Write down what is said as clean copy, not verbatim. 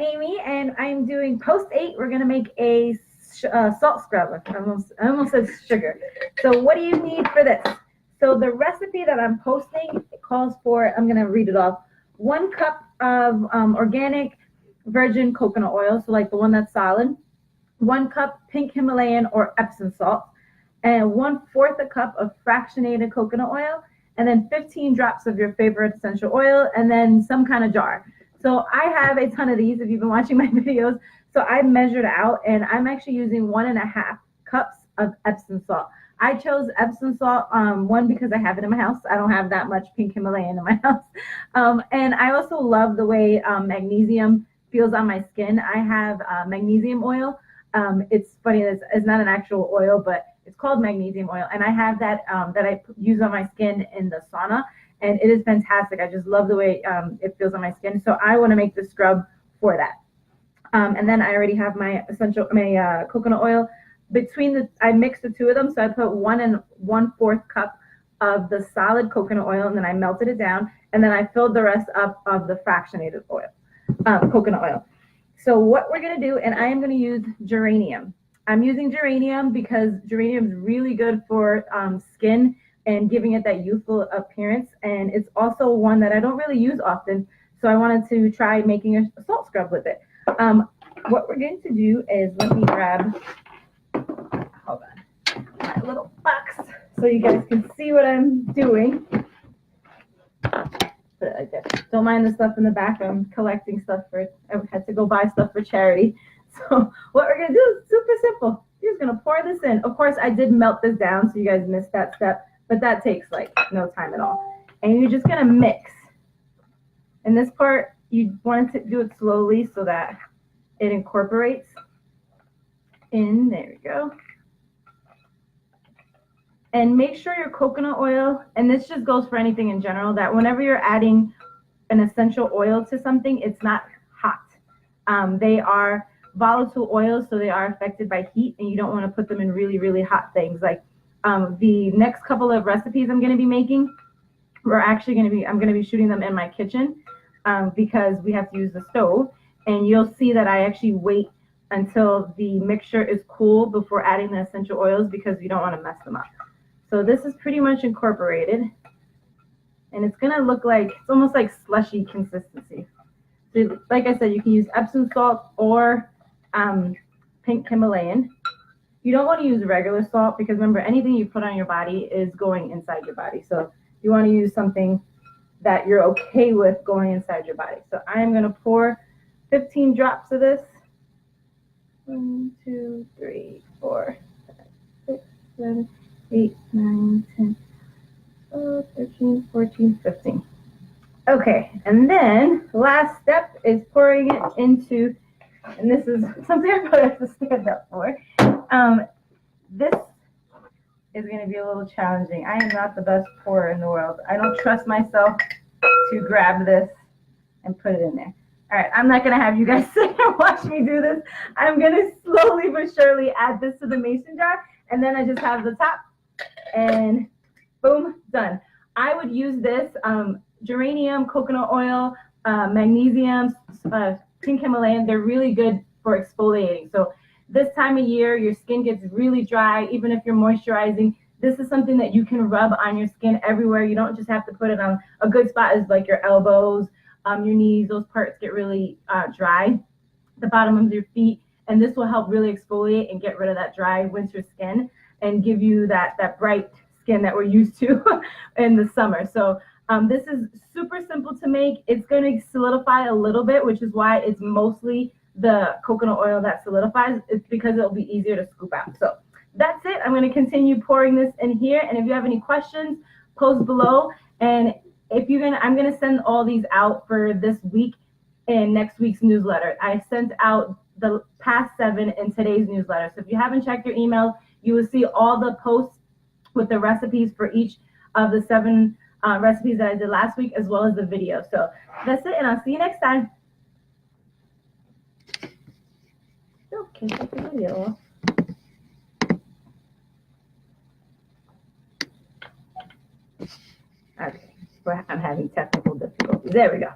Amy, and I'm doing post 8. We're going to make a salt scrub. I almost said sugar. So what do you need for this? So the recipe that I'm posting calls for, I'm going to read it off, 1 cup of organic virgin coconut oil, so like the one that's solid, 1 cup pink Himalayan or Epsom salt, and 1/4 a cup of fractionated coconut oil, and then 15 drops of your favorite essential oil, and then some kind of jar. So I have a ton of these if you've been watching my videos. So I measured out, and I'm actually using 1.5 cups of Epsom salt. I chose Epsom salt, one, because I have it in my house. I don't have that much pink Himalayan in my house. And I also love the way magnesium feels on my skin. I have magnesium oil. It's funny, it's not an actual oil, but it's called magnesium oil. And I have that that I use on my skin in the sauna. And it is fantastic. I just love the way it feels on my skin. So I want to make the scrub for that. And then I already have my coconut oil. I mixed the two of them. So I put 1 and 1/4 cup of the solid coconut oil, and then I melted it down. And then I filled the rest up of the fractionated oil, coconut oil. So what we're going to do, and I am going to use geranium. I'm using geranium because geranium is really good for skin and giving it that youthful appearance. And it's also one that I don't really use often. So I wanted to try making a salt scrub with it. What we're going to do is, let me grab, hold on, my little box so you guys can see what I'm doing. Put it like that. Don't mind the stuff in the back. I'm collecting stuff I had to go buy stuff for charity. So what we're going to do is super simple. You're just going to pour this in. Of course, I did melt this down, so you guys missed that step, but that takes like no time at all. And you're just going to mix. And this part, you want to do it slowly so that it incorporates in. There we go. And make sure your coconut oil, and this just goes for anything in general, that whenever you're adding an essential oil to something, it's not hot. They are volatile oils, so they are affected by heat, and you don't want to put them in really, really hot things. Like the next couple of recipes I'm going to be making, I'm going to be shooting them in my kitchen because we have to use the stove. And you'll see that I actually wait until the mixture is cool before adding the essential oils because you don't want to mess them up. So this is pretty much incorporated, and it's going to look like, it's almost like slushy consistency. So like I said, you can use Epsom salt or pink Himalayan. You don't want to use regular salt because remember, anything you put on your body is going inside your body. So you want to use something that you're okay with going inside your body. So I'm going to pour 15 drops of this. 1, 2, 3, 4, 5, 6, 7, 8, 9, 10, 12, 13, 14, 15. Okay, and then the last step is pouring it into, and this is something I probably have to stand up for. This is going to be a little challenging. I am not the best pourer in the world. I don't trust myself to grab this and put it in there. All right, I'm not going to have you guys sit and watch me do this. I'm going to slowly but surely add this to the mason jar, and then I just have the top, and boom, done. I would use this geranium, coconut oil, magnesium, pink Himalayan. They're really good for exfoliating. So this time of year, your skin gets really dry, even if you're moisturizing. This is something that you can rub on your skin everywhere. You don't just have to put it on. A good spot is like your elbows, your knees. Those parts get really dry, the bottom of your feet, and this will help really exfoliate and get rid of that dry winter skin and give you that bright skin that we're used to in the summer. So this is super simple to make. It's going to solidify a little bit, which is why it's mostly the coconut oil that solidifies. It's because it'll be easier to scoop out. So that's it. I'm going to continue pouring this in here, and if you have any questions, post below. And if I'm going to send all these out for this week in next week's newsletter. I sent out the past 7 in today's newsletter. So if you haven't checked your email, you will see all the posts with the recipes for each of the 7 recipes that I did last week, as well as the video. So that's it, and I'll see you next time. Okay, take the video. Okay, I'm having technical difficulties. There we go.